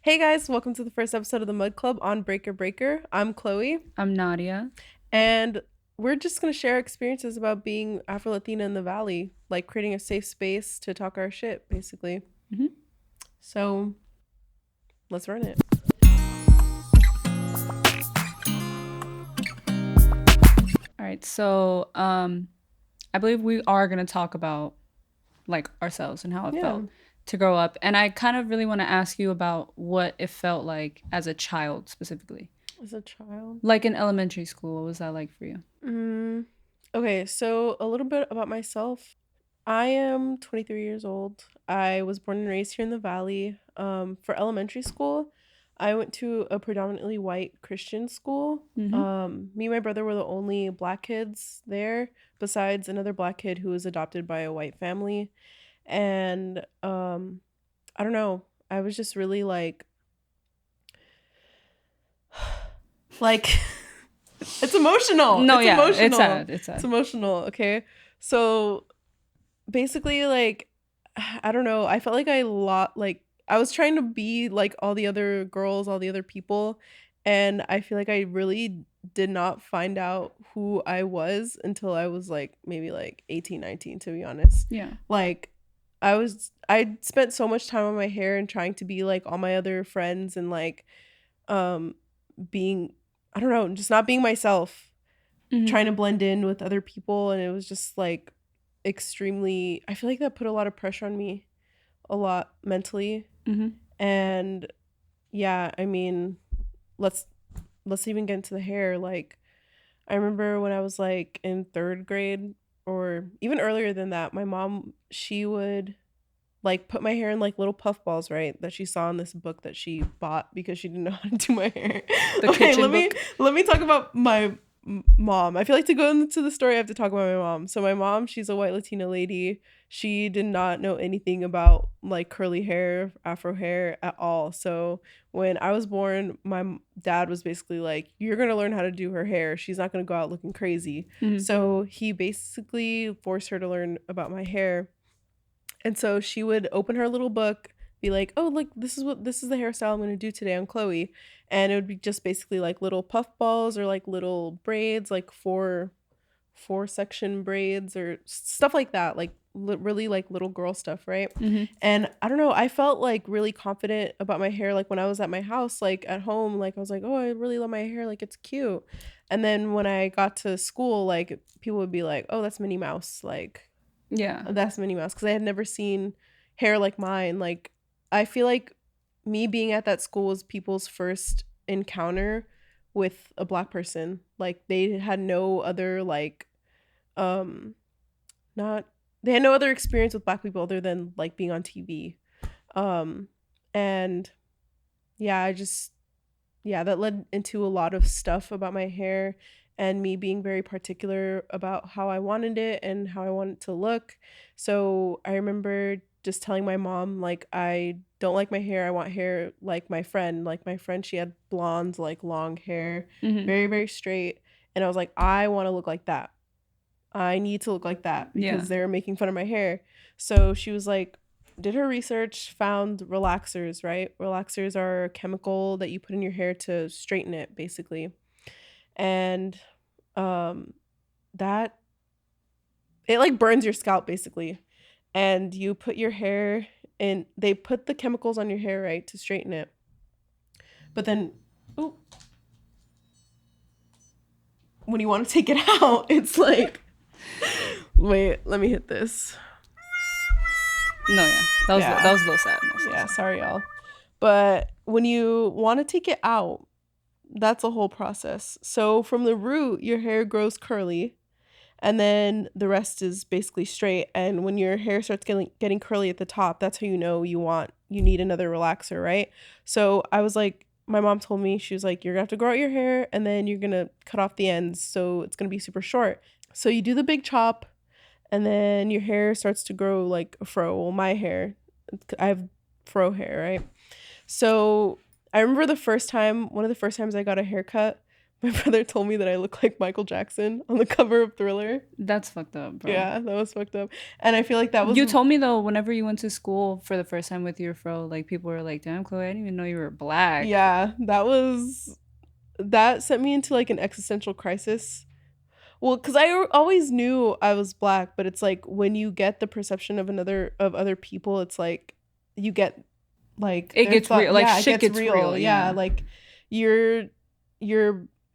Hey guys, welcome to the first episode of the Mud Club on Breaker Breaker. I'm Chloe, I'm Nadia. and we're just going to share experiences about being Afro-Latina in the Valley, like creating a safe space to talk our shit, basically. Mhm. So, let's run it. All right, so I believe we are gonna talk about like ourselves and how it Yeah, felt to grow up, and I kind of really want to ask you about what it felt like as a child specifically, as a child. like in elementary school. What was that like for you? Mm, okay, so a little bit about myself. I am 23 years old. I was born and raised here in the Valley. For elementary school, I went to a predominantly white Christian school. Mm-hmm. Me and my brother were the only black kids there, besides another black kid who was adopted by a white family. And I don't know. I was just really like it's emotional. No, It's yeah, it's emotional. sad. It's It's sad. emotional. Okay, so basically like I don't know, I felt like I was trying to be like all the other girls, all the other people, and I feel like I really did not find out who I was until I was like maybe like 18, 19, to be honest. Yeah. Like I spent so much time on my hair and trying to be like all my other friends and like um being, I don't know, just not being myself, Mm-hmm. trying to blend in with other people, and it was just like extremely, I feel like that put a lot of pressure on me, a lot mentally. Mm-hmm. And yeah, I mean, let's let's even get into the hair. Like I remember when I was like in 3rd grade or even earlier than that, my mom, she would like put my hair in like little puff balls, right? That she saw in this book that she bought because she didn't know how to do my hair. The Okay, kitchen book. let me talk about my mom. I feel like to go into the story, I have to talk about my mom. So my mom, she's a white Latina lady. She did not know anything about like curly hair, afro hair at all. So when I was born, dad was basically like, "You're gonna learn how to do her hair. She's not gonna go out looking crazy." Mm-hmm. So he basically forced her to learn about my hair, and so she would open her little book, be like, "Oh, look, this is the hairstyle I'm going to do today on Chloe." And it would be just basically like little puff balls or like little braids, like four section braids or stuff like that, like really like little girl stuff, right? Mm-hmm. And I don't know, I felt like really confident about my hair like when I was at my house, like at home, like I was like, "Oh, I really love my hair, like it's cute." And then when I got to school, like people would be like, "Oh, that's Minnie Mouse." Like Yeah. that's Minnie Mouse, because I had never seen hair like mine. Like, I feel like me being at that school was people's first encounter with a black person. Like, they had no other um, not they had no other experience with black people other than like being on TV. Um, and yeah, that led into a lot of stuff about my hair and me being very particular about how I wanted it and how I wanted it to look. So I remember just telling my mom, like, I don't like my hair. I want hair like my friend. Like my friend, she had blonde, like long hair, Mm-hmm. very, very straight. And I was like, I want to look like that. I need to look like that Yeah. because they're making fun of my hair. So she was like, did her research, found relaxers, right? Relaxers are a chemical that you put in your hair to straighten it, basically. And um that it like burns your scalp basically. And you put your hair in, they put the chemicals on your hair, right, to straighten it. But then ooh, when you want to take it out, it's like wait, let me hit this. No, yeah. That was Yeah. a little sad. That was a little Yeah, sad. sorry y'all. But when you want to take it out, that's a whole process. So from the root, your hair grows curly, and then the rest is basically straight. And when your hair starts getting curly at the top, that's how you know you need another relaxer, right? So I was like, my mom told me, she was like, "You're gonna have to grow out your hair, and then you're gonna cut off the ends, so it's gonna be super short." So you do the big chop, and then your hair starts to grow like a fro. Well, my hair, I have fro hair, right? So I remember one of the first times I got a haircut, my brother told me that I look like Michael Jackson on the cover of Thriller. That's fucked up, bro. Yeah, that was fucked up. And I feel like that was... You told me, though, whenever you went to school for the first time with your fro, like, people were like, damn, Chloe, I didn't even know you were black. Yeah, that sent me into like an existential crisis. Well, because I always knew I was black, but it's like when you get the perception of other people, it's like you get like it gets real. Like, yeah, shit gets real. Yeah, like your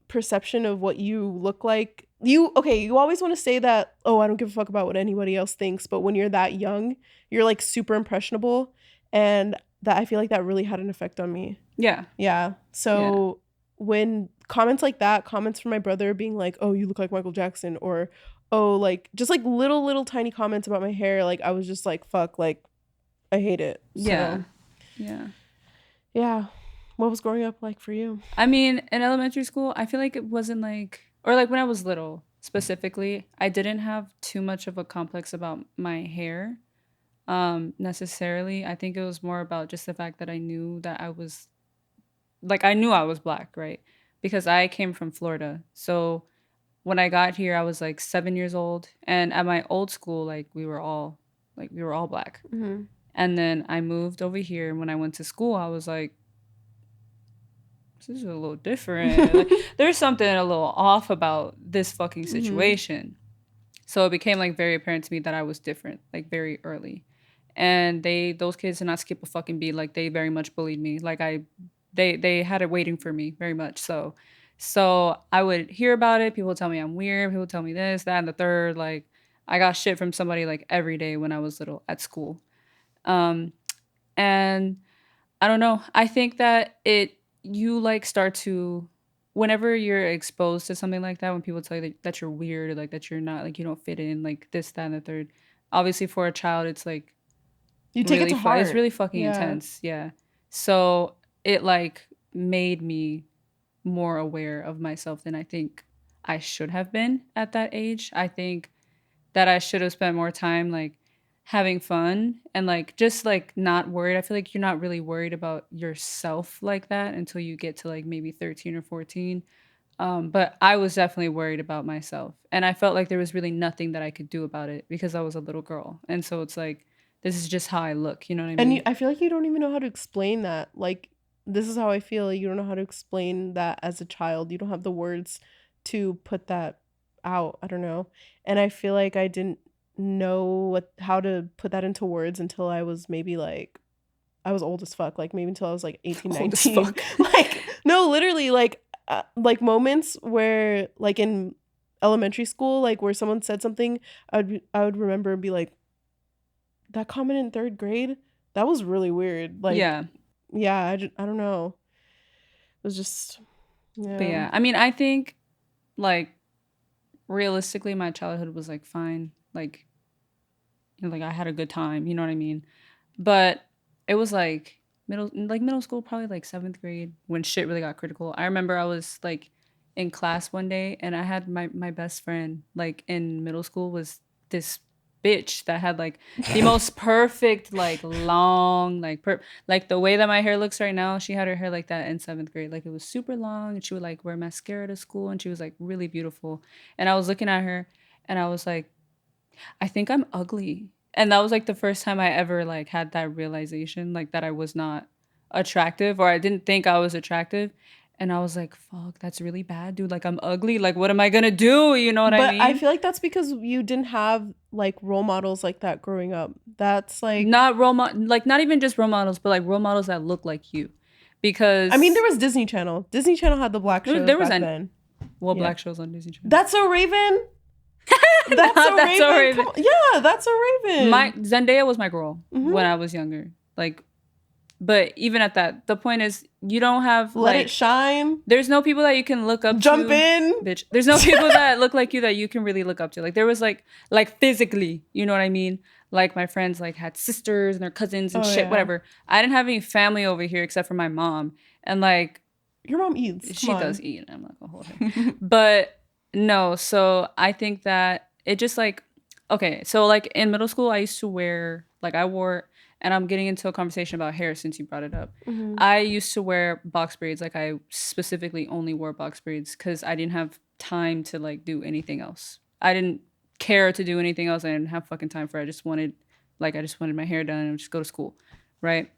perception of what you look like. You always want to say that, oh, I don't give a fuck about what anybody else thinks, but when you're that young, you're like super impressionable, and that I feel like that really had an effect on me. Yeah. Yeah. So when comments like that, comments from my brother being like, oh, you look like Michael Jackson, or oh, like just like little tiny comments about my hair, like I was just like, fuck, like I hate it. So, yeah. What was growing up like for you? I mean, in elementary school, I feel like it wasn't like, or like when I was little specifically, I didn't have too much of a complex about my hair necessarily. I think it was more about just the fact that I knew that I was black, right? Because I came from Florida. So when I got here, I was like 7 years old. And at my old school, like we were all black. Mm-hmm. And then I moved over here. And when I went to school, I was like, this is a little different. Like, there's something a little off about this fucking situation. Mm-hmm. So it became like very apparent to me that I was different, like very early. And those kids did not skip a fucking beat. Like, they very much bullied me. Like, they had it waiting for me very much. So I would hear about it. People would tell me I'm weird. People would tell me this, that, and the third. Like, I got shit from somebody like every day when I was little at school. And I don't know. I think that you like start to, whenever you're exposed to something like that, when people tell you that you're weird, or like that you're not, like you don't fit in, like this, that, and the third. Obviously, for a child, it's like you take it to heart. It's really fucking intense. Yeah. So it like made me more aware of myself than I think I should have been at that age. I think that I should have spent more time like having fun and like just like not worried. I feel like you're not really worried about yourself like that until you get to like maybe 13 or 14. But I was definitely worried about myself, and I felt like there was really nothing that I could do about it because I was a little girl. And so it's like, this is just how I look, you know what I mean? And I feel like you don't even know how to explain that. Like, this is how I feel. Like, you don't know how to explain that as a child. You don't have the words to put that out. I don't know. And I feel like I didn't know how to put that into words until I was maybe like, I was old as fuck. Like, maybe until I was like 18, 19. Like, no, literally, like moments where, like, in elementary school, like, where someone said something, I would remember and be like, that comment in third grade, that was really weird. Like, yeah, I don't know. It was just, yeah. But yeah, I mean, I think, like, realistically, my childhood was, like, fine. Like, you know, like, I had a good time, you know what I mean? But it was, like, middle school, probably, like, 7th grade, when shit really got critical. I remember I was, like, in class one day, and I had my best friend, like, in middle school was this bitch that had like the most perfect like long like the way that my hair looks right now. She had her hair like that in 7th grade. Like, it was super long, and she would like wear mascara to school, and she was like really beautiful. And I was looking at her, and I was like, I think I'm ugly. And that was like the first time I ever like had that realization, like that I was not attractive, or I didn't think I was attractive. And I was like, fuck, that's really bad, dude. Like, I'm ugly. Like, what am I going to do? You know what I mean? But I feel like that's because you didn't have, like, role models like that growing up. That's, like... not even just role models, but, like, role models that look like you. Because... I mean, there was Disney Channel. Disney Channel had the black shows back then. Well, yeah. Black shows on Disney Channel. That's So Raven? That's So Raven? Yeah, That's So Raven. Zendaya was my girl when I was younger. Like... But even at that, the point is, you don't have Let It Shine. There's no people that you can look up to. Jump in. Bitch. There's no people that look like you that you can really look up to. Like, there was like physically, you know what I mean? Like, my friends like had sisters and their cousins and shit, whatever. I didn't have any family over here except for my mom. And like, your mom eats. She does eat. I'm not gonna hold her. But no, so I think that it just like, okay, so like in middle school, I used to wear, like, I wore and I'm getting into a conversation about hair since you brought it up. Mm-hmm. I used to wear box braids. Like I specifically only wore box braids because I didn't have time to like do anything else. I didn't care to do anything else. I didn't have fucking time for it. I just wanted my hair done and just go to school, right?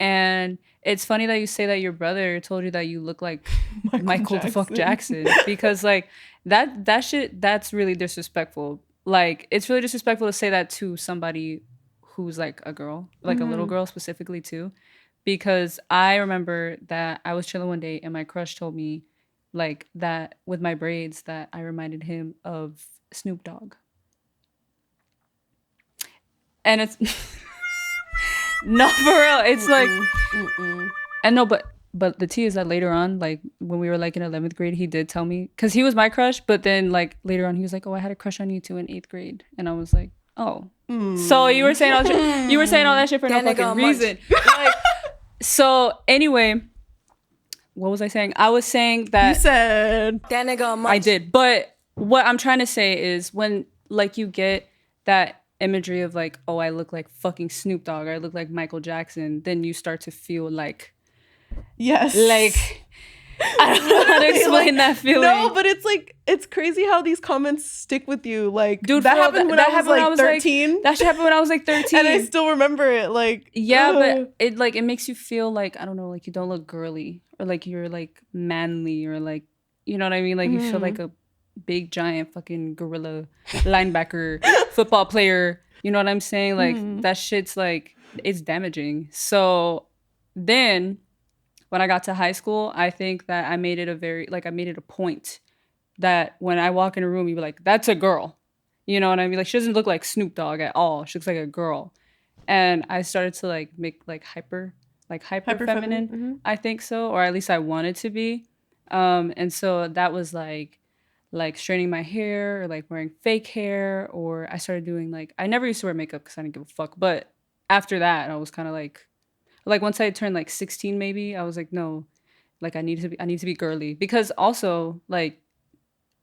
And it's funny that you say that your brother told you that you look like Michael the fuck Jackson because like that shit, that's really disrespectful. Like it's really disrespectful to say that to somebody who's like a girl, like a little girl specifically too. Because I remember that I was chilling one day and my crush told me like that with my braids that I reminded him of Snoop Dogg. And it's no, for real. It's like, and no, but the tea is that later on, like when we were like in 11th grade, he did tell me because he was my crush. But then like later on, he was like, "Oh, I had a crush on you too in 8th grade," and I was like, "Oh, so you were saying all you were saying all that shit for no fucking reason." Like, so anyway, what was I saying? I was saying that you said that nigga. I did, but what I'm trying to say is when like you get that imagery of like, oh, I look like fucking Snoop Dogg, or I look like Michael Jackson, then you start to feel like, yes, like I don't know how to explain that feeling. No, but it's like it's crazy how these comments stick with you. Like, dude, that happened when I was like 13. That shit happened when I was like 13, and I still remember it. Like, yeah, but it makes you feel like I don't know, like you don't look girly or like you're like manly or like you know what I mean. Like you feel like a big giant fucking gorilla linebacker football player, you know what I'm saying? Like that shit's like it's damaging. So then when I got to high school, I think that I made it a point that when I walk in a room, you be like, that's a girl. You know what I mean? Like she doesn't look like Snoop Dogg at all. She looks like a girl. And I started to like make like hyper feminine. I think so, or at least I wanted to be. And so that was like straightening my hair or like wearing fake hair, or I started doing like I never used to wear makeup because I didn't give a fuck. But after that, I was kind of like once I turned like 16, maybe I was like, no, like I need to be girly because also like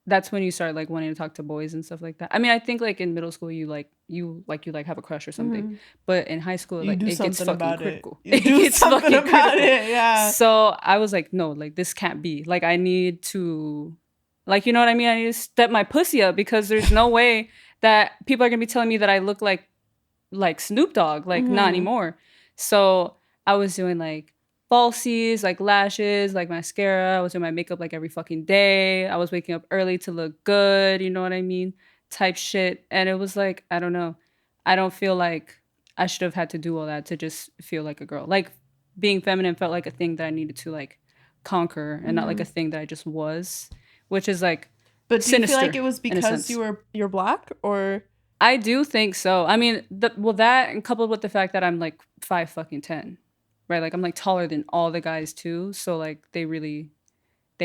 that's when you start like wanting to talk to boys and stuff like that. I mean, I think like in middle school you have a crush or something, but in high school like it gets fucking critical. It gets fucking about it, yeah. So I was like, no, like this can't be. Like I need to. Like, you know what I mean? I need to step my pussy up because there's no way that people are going to be telling me that I look like Snoop Dogg. Like, not anymore. So I was doing like falsies, like lashes, like mascara. I was doing my makeup like every fucking day. I was waking up early to look good. You know what I mean? Type shit. And it was like, I don't know. I don't feel like I should have had to do all that to just feel like a girl. Like being feminine felt like a thing that I needed to like conquer and not like a thing that I just was. Which is like, but do you feel like it was because you're black, or? I do think so. I mean, that and coupled with the fact that I'm like 5'10", right? Like I'm like taller than all the guys too. So like they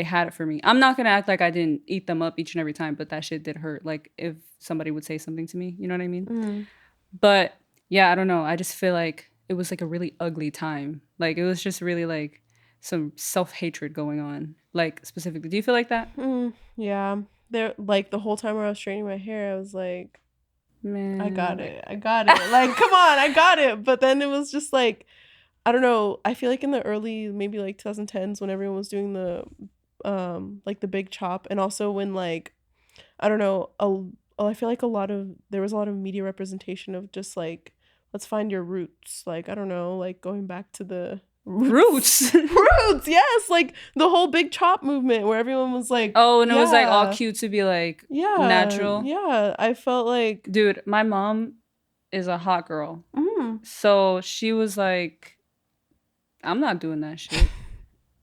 had it for me. I'm not gonna act like I didn't eat them up each and every time, but that shit did hurt. Like if somebody would say something to me, you know what I mean? But yeah, I don't know. I just feel like it was like a really ugly time. Like it was just really like some self-hatred going on, like specifically. Do you feel like that? Yeah, there like the whole time where I was straightening my hair I was like, man, I got it like come on, I got it. But then it was just like I don't know, I feel like in the early maybe like 2010s when everyone was doing the like the big chop, and also when like I don't know, I feel like there was a lot of media representation of just like let's find your roots, like I don't know, like going back to the roots, yes, like the whole big chop movement where everyone was like, oh, and it was like all cute to be like natural. Yeah, I felt like, dude, my mom is a hot girl, so she was like, I'm not doing that shit.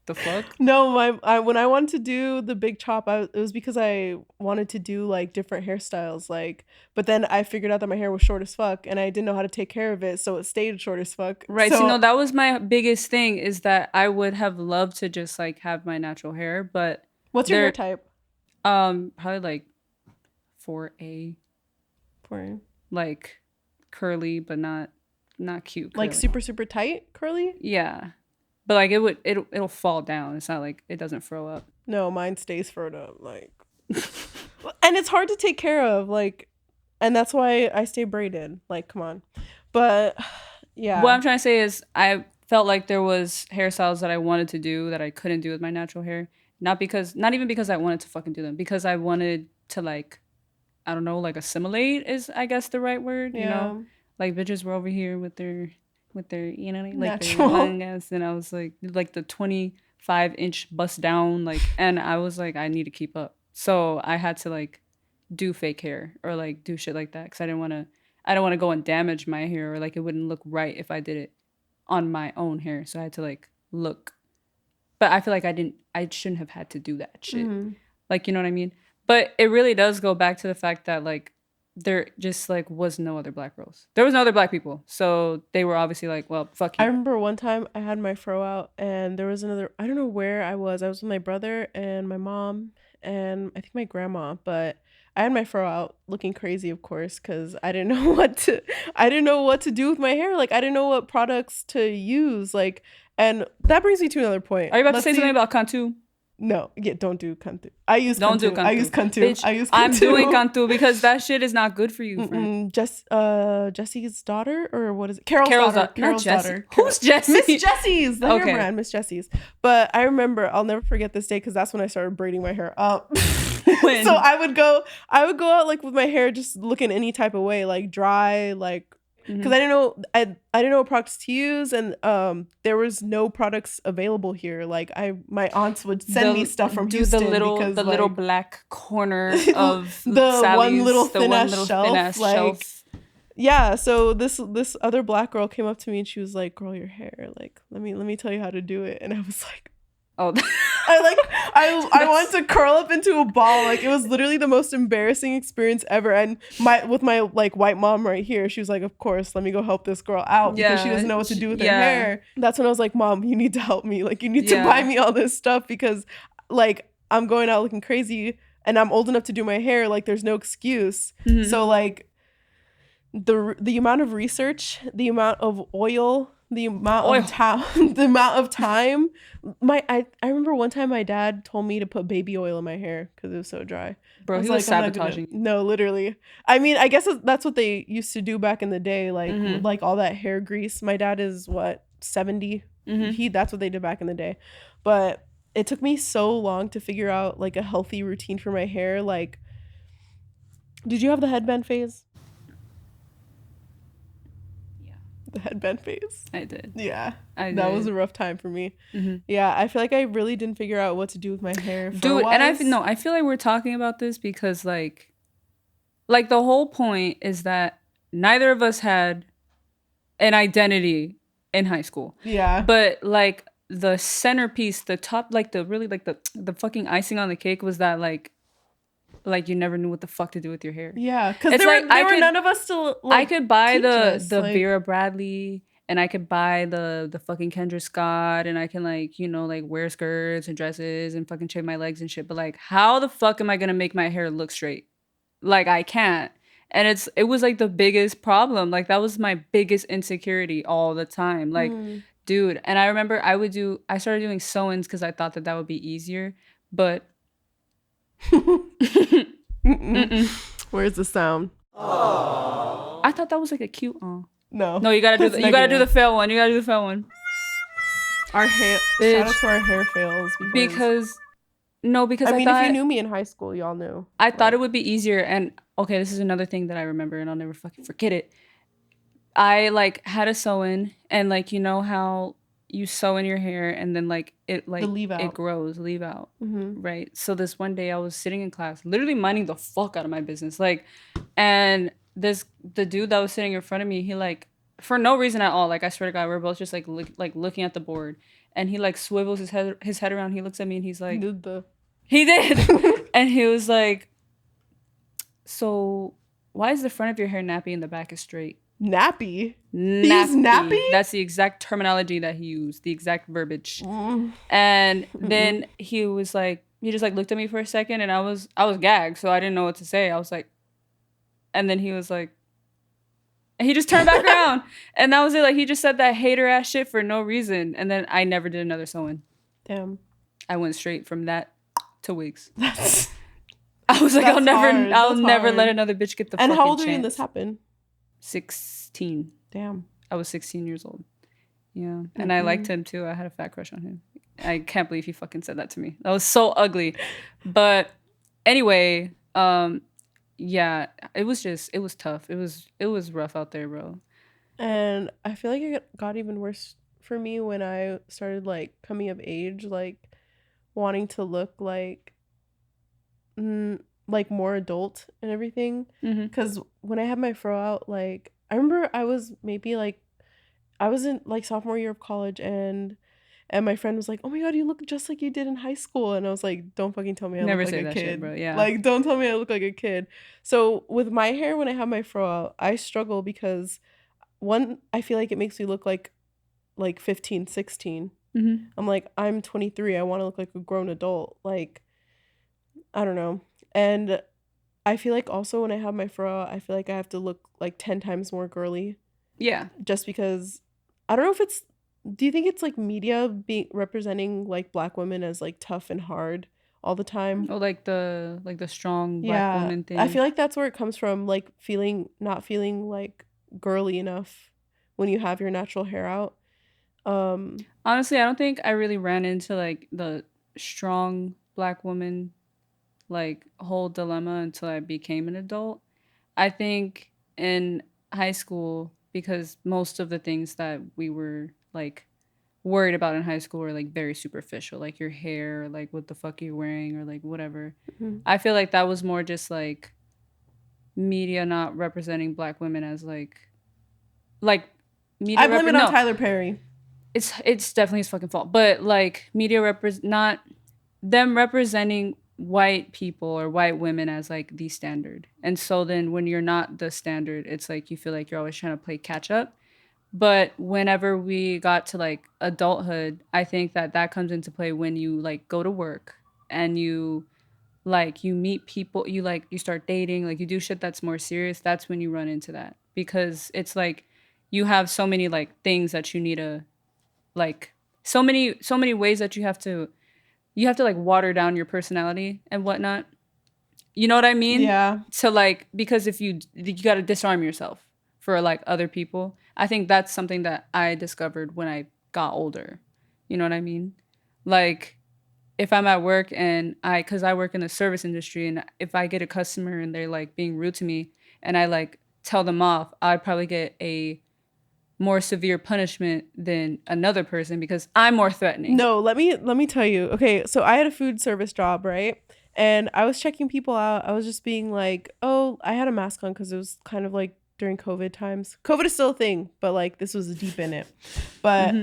The fuck? No, when I wanted to do the big chop, it was because I wanted to do like different hairstyles, like. But then I figured out that my hair was short as fuck, and I didn't know how to take care of it, so it stayed short as fuck. Right. So no, that was my biggest thing, is that I would have loved to just like have my natural hair, but what's your hair type? Probably like 4A. 4A. Like curly, but not cute. Curly. Like super tight curly? Yeah. But like it'll fall down. It's not like it doesn't fro up. No, mine stays furrowed up, like. And it's hard to take care of, like, and that's why I stay braided. Like, come on. But Yeah. What I'm trying to say is I felt like there was hairstyles that I wanted to do that I couldn't do with my natural hair. Not even because I wanted to fucking do them, because I wanted to like, I don't know, like assimilate is I guess the right word, you know? Yeah. Like bitches were over here with their you know like their Natural. langas, and I was like the 25-inch bust down, like, and I was like I need to keep up. So I had to like do fake hair or like do shit like that because I don't want to go and damage my hair, or like it wouldn't look right if I did it on my own hair. So I had to like look. But I feel like I shouldn't have had to do that shit. Mhm. Like, you know what I mean? But it really does go back to the fact that like there just like was no other black girls. There was no other black people. So they were obviously like, well, fuck I you. remember one time I had my fro out and there was another, I don't know where I was. I was with my brother and my mom and I think my grandma, but I had my fro out looking crazy, of course, because I didn't know what to do with my hair. Like I didn't know what products to use. Like, and that brings me to another point. Are you about to Let's say something see. about Cantu? No, yeah, don't do Kantu. I use Don't do Kantu. I use Cantu. Kantu. Bitch, I use I'm doing Kantu. Cantu because that shit is not good for you, friend. Jesse's daughter, or what is it? Carol's Carol's daughter. not Carol's Jesse. daughter. Who's Jesse? Miss Jessie's, the hair Okay. brand, Miss Jessie's. But I remember, I'll never forget this day because that's when I started braiding my hair up. When? So I would go out like with my hair just looking any type of way, like dry, like because I didn't know what products to use, and there was no products available here. Like my aunts would send me stuff from Houston because the like little black corner of the Sally's, one little the thin one ass little shelf, thin ass like shelf. yeah. So this other black girl came up to me and she was like, "Girl, your hair, like let me tell you how to do it," and I was like. Oh, I wanted to curl up into a ball. Like it was literally the most embarrassing experience ever. And with my like white mom right here, she was like, "Of course, let me go help this girl out because she doesn't know what to do with her hair." That's when I was like, "Mom, you need to help me. Like you need to buy me all this stuff because like I'm going out looking crazy and I'm old enough to do my hair. Like there's no excuse." Mm-hmm. So like the amount of research, the amount of oil, the amount of time, the amount of time. I remember one time my dad told me to put baby oil in my hair because it was so dry. Bro, he was like, sabotaging. No, literally. I mean, I guess that's what they used to do back in the day, like like all that hair grease. My dad is what 70. That's what they did back in the day, but it took me so long to figure out like a healthy routine for my hair. Like, did you have the headband phase? The headband phase. I did. Yeah. That was a rough time for me. Mm-hmm. Yeah, I feel like I really didn't figure out what to do with my hair. Dude, and I feel like we're talking about this because like the whole point is that neither of us had an identity in high school. Yeah. But like the centerpiece, the top, like the really like the fucking icing on the cake was that like you never knew what the fuck to do with your hair. Yeah, because there were none of us to like I could buy the like, Vera Bradley, and I could buy the fucking Kendra Scott, and I can like, you know, like wear skirts and dresses and fucking shave my legs and shit. But like, how the fuck am I gonna make my hair look straight? Like I can't. And it was like the biggest problem. Like that was my biggest insecurity all the time. Like, dude. And I remember I started doing sew-ins because I thought that would be easier, but. Where's the sound? I thought that was like a cute No, you gotta do the fail one. You gotta do the fail one. Our hair, shout out to our hair fails because I mean, if you knew me in high school, y'all knew. I thought it would be easier. And okay, this is another thing that I remember and I'll never fucking forget it. I like had a sew-in, and like, you know how you sew in your hair and then like it grows, leave out. Right. So this one day I was sitting in class, literally minding the fuck out of my business. Like, and the dude that was sitting in front of me, he like, for no reason at all, like I swear to God, we're both just like looking at the board, and he like swivels his head around. He looks at me and he's like, he did. And he was like, so why is the front of your hair nappy and the back is straight? Nappy? Nappy? That's the exact terminology that he used, the exact verbiage. And then he was like, he just like looked at me for a second, and I was gagged, so I didn't know what to say. I was like, and then he was like, and he just turned back around, and that was it. Like he just said that hater ass shit for no reason, and then I never did another sew-in. Damn. I went straight from that to wigs. I was like, I'll never let another bitch get the fucking chance. And how old are you when this happened? 16. Damn. I was 16 years old. Yeah. And I liked him too. I had a fat crush on him. I can't believe he fucking said that to me. That was so ugly. But anyway, yeah, it was tough. It was rough out there, bro. And I feel like it got even worse for me when I started like coming of age, like wanting to look like more adult and everything. Because when I had my fro out, like I remember I was maybe like I was in like sophomore year of college, and my friend was like, "Oh my god, you look just like you did in high school." And I was like, "Don't fucking tell me I Never look like say a that shit, kid. bro. Yeah. Like, don't tell me I look like a kid." So with my hair, when I have my fro out, I struggle because one, I feel like it makes me look like 15, 16. I'm like, I'm 23. I want to look like a grown adult. Like, I don't know. And I feel like also when I have my fro out, I feel like I have to look like 10 times more girly. Yeah. Just because I don't know if it's, do you think it's like media being representing like black women as like tough and hard all the time? Oh, like the strong black Yeah. woman I thing. feel like that's where it comes from, like not feeling like girly enough when you have your natural hair out. Honestly, I don't think I really ran into like the strong black woman like whole dilemma until I became an adult. I think in high school, because most of the things that we were like worried about in high school were like very superficial, like your hair, like what the fuck you're wearing, or like whatever. Mhm. I feel like that was more just like media not representing black women as like I media blame it on no, Tyler Perry. it's definitely his fucking fault, but like media not them representing white people or white women as like the standard. And so then when you're not the standard, it's like you feel like you're always trying to play catch up. But whenever we got to like adulthood, I think that that comes into play when you like go to work and you meet people, you start dating, like you do shit that's more serious. That's when you run into that, because it's like you have so many like things that you need to like so many ways that you have to like water down your personality and whatnot. You know what I mean? Yeah. So like, because if you got to disarm yourself for like other people. I think that's something that I discovered when I got older. You know what I mean? Like if I'm at work and cause I work in the service industry, and if I get a customer and they're like being rude to me and I like tell them off, I'd probably get a more severe punishment than another person because I'm more threatening. No, let me tell you. Okay, so I had a food service job, right? And I was checking people out. I was just being like, "Oh, I had a mask on because it was kind of like during COVID times. COVID is still a thing, but like this was deep in it." But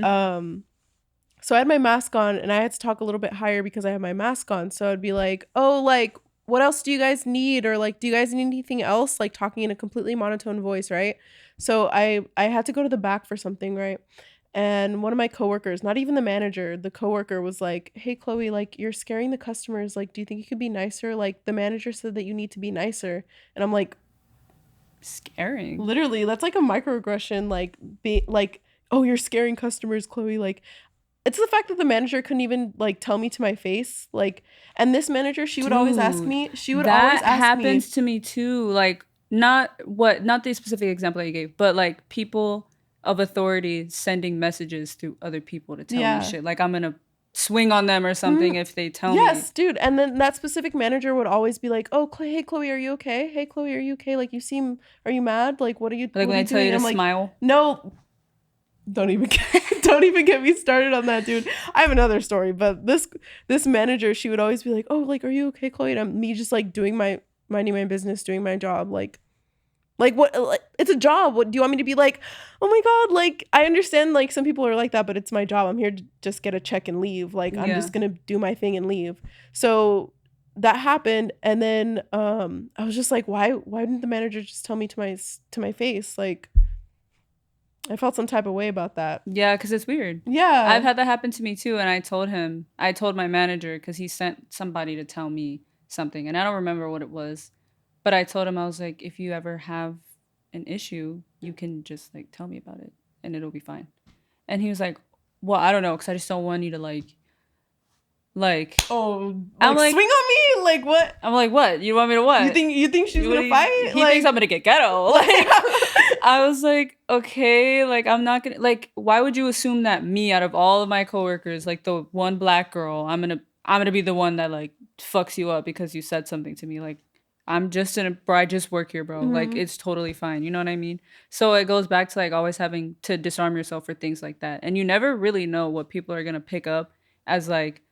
so I had my mask on and I had to talk a little bit higher because I had my mask on. So I'd be like, "Oh, like what else do you guys need, or like do you guys need anything else?" Like talking in a completely monotone voice, right? So I had to go to the back for something, right? And one of my coworkers, not even the manager, the coworker was like, "Hey Chloe, like you're scaring the customers. Like, do you think you could be nicer? Like the manager said that you need to be nicer." And I'm like, Scaring. literally, that's like a microaggression, like be like, "Oh, you're scaring customers, Chloe." Like it's the fact that the manager couldn't even like tell me to my face. Like, and this manager, she would always ask Dude, me, she would always that ask me. happens to me too. Like not the specific example that you gave, but like people of authority sending messages through other people to tell me Yeah. shit. Like I'm gonna swing on them or something if they tell me. Yes, dude. And then that specific manager would always be like, "Oh, hey, Chloe, are you okay? Hey, Chloe, are you okay? Like, are you mad? Like, what are you, Like what when are I you tell you doing?" to I'm like, smile. "No, don't even get me started on that, dude. I have another story, but this manager, she would always be like, "Oh, like, are you okay, Chloe?" And me just like minding my business, doing my job, like what? Like, it's a job. What do you want me to be like? Oh my god! Like I understand. Like some people are like that, but it's my job. I'm here to just get a check and leave. Like I'm just gonna do my thing and leave. So that happened, and then I was just like, why didn't the manager just tell me to my face? Like I felt some type of way about that. Yeah, because it's weird. Yeah. I've had that happen to me too, and I told my manager because he sent somebody to tell me something, and I don't remember what it was, but I told him, I was like, if you ever have an issue, you can just like tell me about it, and it'll be fine. And he was like, well, I don't know, because I just don't want you to Oh, I'm like, swing on me? Like what? I'm like, what? You want me to what? You think she's gonna fight? He thinks I'm gonna get ghetto. Like, I was like, okay, like I'm not gonna like. Why would you assume that me, out of all of my coworkers, like the one black girl, I'm gonna be the one that like fucks you up because you said something to me? Like I'm just bro. I just work here, bro. Like Mhm. it's totally fine. You know what I mean? So it goes back to like always having to disarm yourself for things like that, and you never really know what people are gonna pick up as like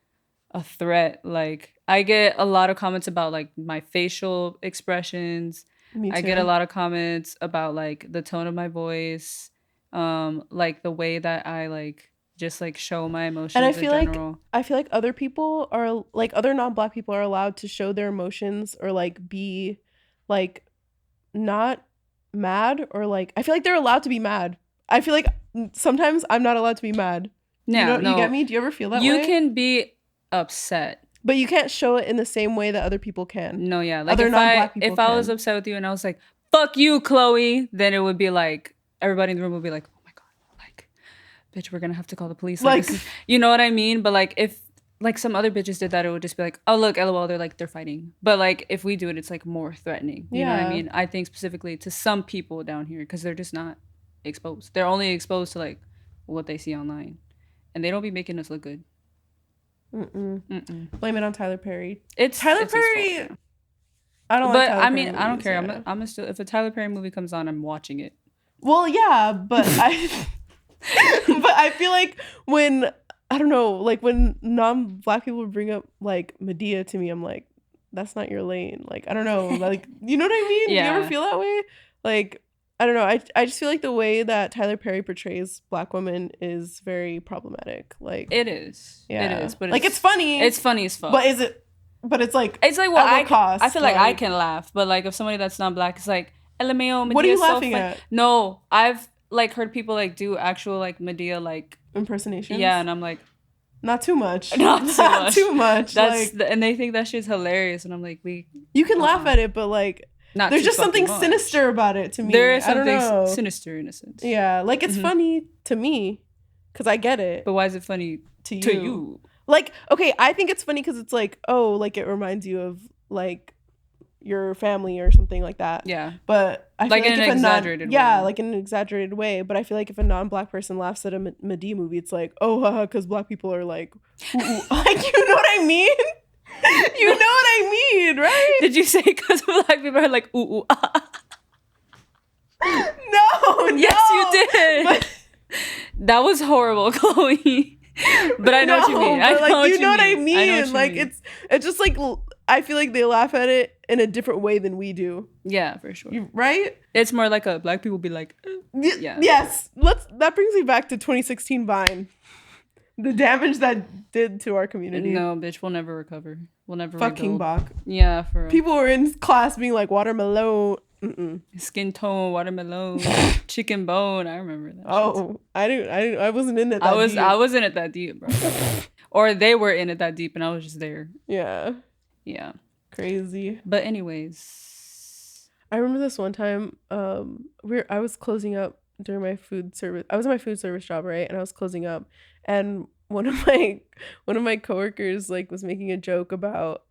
a threat. Like I get a lot of comments about like my facial expressions. Me I get a too. lot of comments about like the tone of my voice, like the way that I like just like show my And emotions in general. I feel like other people are like other non-black people are allowed to show their emotions or like be like not mad or like I feel like they're allowed to be mad. I feel like sometimes I'm not allowed to be mad. You Yeah, know, you get no. me? Do you ever feel that You way? can be upset. But you can't show it in the same way that other people can. No, yeah. Like Other non-black people if I was can. upset with you and I was like, "Fuck you, Chloe," then it would be like everybody in the room would be like, "Oh my god, like bitch, we're going to have to call the police." Like Like this is, you know what I mean? But like if like some other bitches did that, it would just be like, "Oh, look, LOL, they're fighting." But like if we do it, it's like more threatening. You know what I yeah. mean? I think specifically to some people down here cuz they're just not exposed. They're only exposed to like what they see online. And they don't be making us look good. Mm-mm. Mm-mm. Blame it on Tyler Perry. It's Tyler it's his fault. Perry. Yeah. I don't like But Tyler I Perry mean, I don't movies, care. yeah. I'm still if a Tyler Perry movie comes on, I'm watching it. Well, yeah, but but I feel like when I don't know, like when non-black people bring up like Medea to me, I'm like, that's not your lane. Like I don't know, like you know what I mean? Yeah. Do you ever feel that way? Like I don't know. I just feel like the way that Tyler Perry portrays black women is very problematic. Like It is. yeah, It is. But like it's funny. It's funny as fuck. But is it? But it's like well, at what cost? I feel like I can laugh, but like if somebody that's not black is like, LMAO, What are you Medea's so laughing funny. at? No, I've like heard people like do actual like Medea like Impersonations. yeah, and I'm like, not too much. not too much. Too much. That's like, and they think that shit's hilarious, and I'm like, you can laugh at it, but like not there's too just something fucking much. sinister about it to me. There is I don't something know. sinister in a sense. Yeah, like it's funny to me because I get it. But why is it funny to you? Like, okay, I think it's funny because it's like, oh, like it reminds you of like your family or something like that. Yeah. But I feel like like in if an exaggerated way. Yeah, like in an exaggerated way. But I feel like if a non-black person laughs at a Medea movie, it's like, oh, haha, because black people are like, ooh, ooh. Like, you know what I mean? You know what I mean, right? Did you say because black people are like, ooh, ooh, ah? No, yes, you did. But that was horrible, Chloe. But I know what you mean. I know like, what you know what I mean. mean. Like it's just like I feel like they laugh at it in a different way than we do. Yeah, for sure. Right? It's more like a black people be like, yeah. Yes. That brings me back to 2016 Vine. The damage that did to our community. No, bitch, we'll never recover. We'll never fucking rebuild. Bach. Yeah, for real. People were in class being like watermelon. Mm-mm. Skin tone, watermelon, chicken bone. I remember that. Oh, shit. I wasn't in it. I wasn't in it that deep, bro. Or they were in it that deep, and I was just there. Yeah. Yeah. Crazy. But anyways, I remember this one time. I was closing up during my food service. I was in my food service job, right? And I was closing up, and one of my coworkers like was making a joke about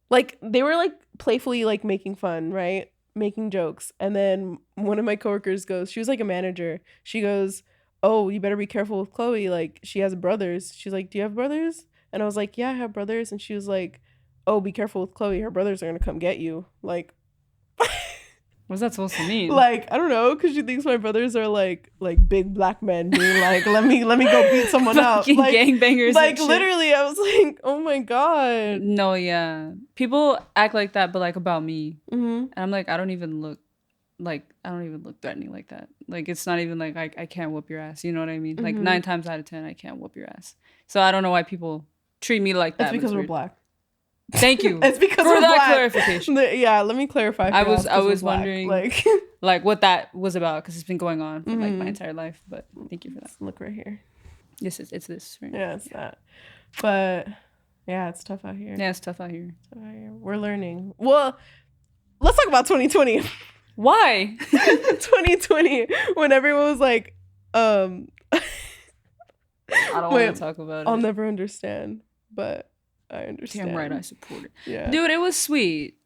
like they were like playfully like making fun, right? Making jokes. And then one of my coworkers goes, she was like a manager. She goes, "Oh, you better be careful with Chloe. Like she has brothers." She's like, "Do you have brothers?" And I was like, "Yeah, I have brothers." And she was like, "Oh, be careful with Chloe. Her brothers are going to come get you." Like, what's that supposed to mean? Like, I don't know, because she thinks my brothers are like big black men being like, let me go beat someone up. Like gangbangers. Like literally, I was like, oh my God. No, yeah. People act like that, but like about me. Mm-hmm. And I'm like, I don't even look threatening like that. Like it's not even like I can't whoop your ass. You know what I mean? Mm-hmm. Like 9 times out of 10, I can't whoop your ass. So I don't know why people treat me like that. That's because we're black. Thank you. It's because for we're that black. clarification. Yeah, let me clarify. I was wondering like like what that was about because it's been going on for like my Mm-hmm. entire life. But thank you for that. Look right here. It's this. Right? Yeah, it's that. But yeah, it's tough out here. Yeah, it's tough out here. We're learning. Well, let's talk about 2020. Why? 2020, when everyone was like, I don't want to talk about it. I'll never understand, but I understand. Damn right, I support it. Yeah. Dude, it was sweet.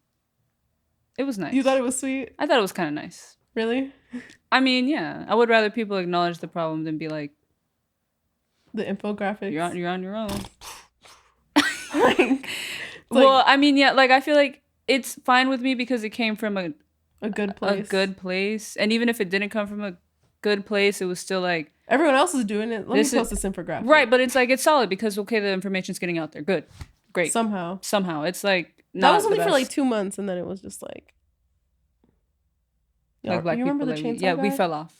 It was nice. You thought it was sweet? I thought it was kind of nice. Really? I mean, yeah. I would rather people acknowledge the problem than be like, The infographics. you're on your own. Like, well, I mean, yeah, like I feel like it's fine with me because it came from a good place. A good place. And even if it didn't come from a good place, it was still like everyone else is doing it. Let me post this infographic. Right, but it's like it's solid because okay, the information's getting out there. Good. Great. Somehow. It's like that was only for like 2 months, and then it was just like black you remember people the chainsaw yeah, guy? we fell off.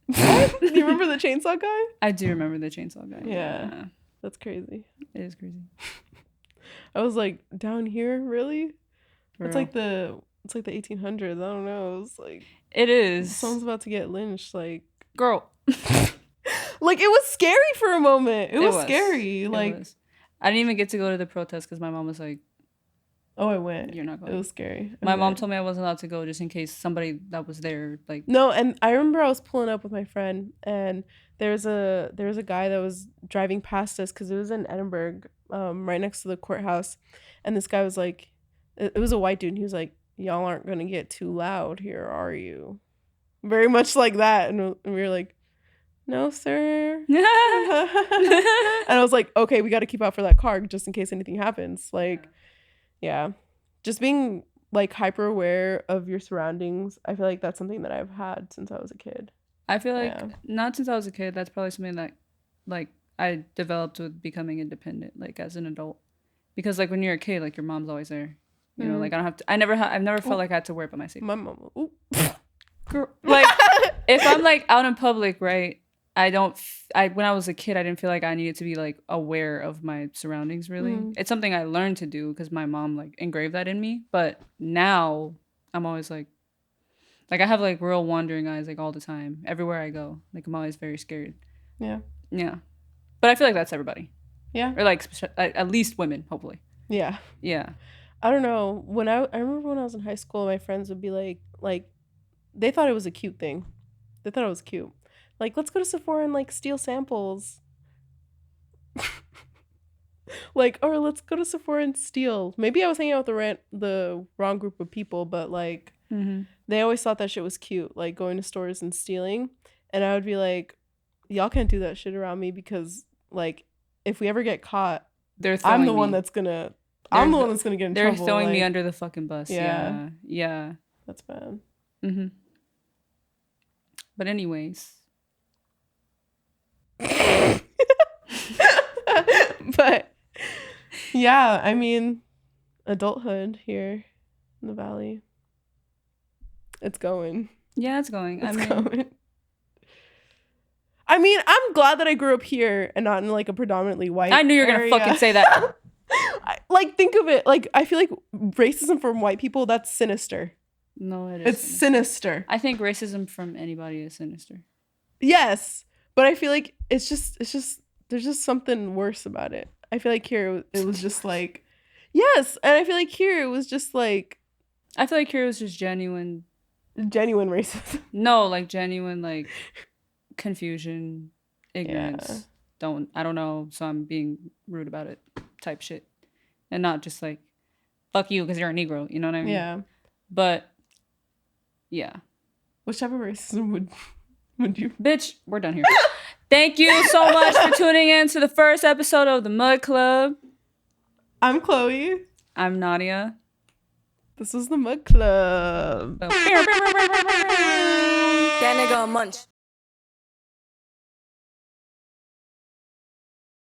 What? You remember the chainsaw guy? I do remember the chainsaw guy. Yeah. That's crazy. It is crazy. I was like, down here, really? For it's real. like the 1800s. I don't know. It's like it is. Someone's about to get lynched. Like, girl. Like it was scary for a moment. It was scary. Like I didn't even get to go to the protest because my mom was like, "Oh, I went. You're not going." It was scary. My mom told me I wasn't allowed to go just in case somebody that was there like. No, and I remember I was pulling up with my friend, and there was a guy that was driving past us because it was in Edinburgh, right next to the courthouse, and this guy was like, it was a white dude, and he was like, "Y'all aren't gonna get too loud here, are you?" Very much like that, and we were like, "No, sir." And I was like, okay, we got to keep out for that car just in case anything happens. Like, yeah. Just being like hyper aware of your surroundings. I feel like that's something that I've had since I was a kid. I feel like not since I was a kid. That's probably something that like I developed with becoming independent, like as an adult. Because like when you're a kid, like your mom's always there. You know, like I don't have to. I've never felt like I had to worry about myself. My mom. Like if I'm like out in public, right? when I was a kid, I didn't feel like I needed to be like aware of my surroundings really. It's something I learned to do because my mom like engraved that in me. But now I'm always like I have like real wandering eyes like all the time. Everywhere I go. Like I'm always very scared. Yeah. Yeah. But I feel like that's everybody. Yeah. Or like at least women, hopefully. Yeah. Yeah. I don't know. I remember when I was in high school, my friends would be like they thought it was a cute thing. They thought it was cute. Like, let's go to Sephora and like steal samples. Like, or let's go to Sephora and steal. Maybe I was hanging out with the wrong group of people, but like they always thought that shit was cute, like going to stores and stealing. And I would be like, y'all can't do that shit around me because like if we ever get caught, I'm the one that's gonna get in trouble. They're throwing me under the fucking bus. Yeah. That's bad. But anyways. But yeah, I mean, adulthood here in the valley, it's going. Yeah, it's going. I mean, I'm glad that I grew up here and not in like a predominantly white I knew you were gonna fucking say that. Like, think of it. Like, I feel like racism from white people, that's sinister. No, it's sinister. I think racism from anybody is sinister. Yes, but I feel like it's just there's just something worse about it. I feel like here it was just like, yes, and I feel like here it was just like, I feel like here it was just genuine racism. No, like genuine like confusion, ignorance. Yeah. I don't know, so I'm being rude about it type shit, and not just like fuck you because you're a Negro. You know what I mean? Yeah. But yeah. Which type of racism would you? Bitch, we're done here. Thank you so much for tuning in to the first episode of the Mud Club. I'm Chloe. I'm Nadia. This is the Mud Club. That nigga a munch.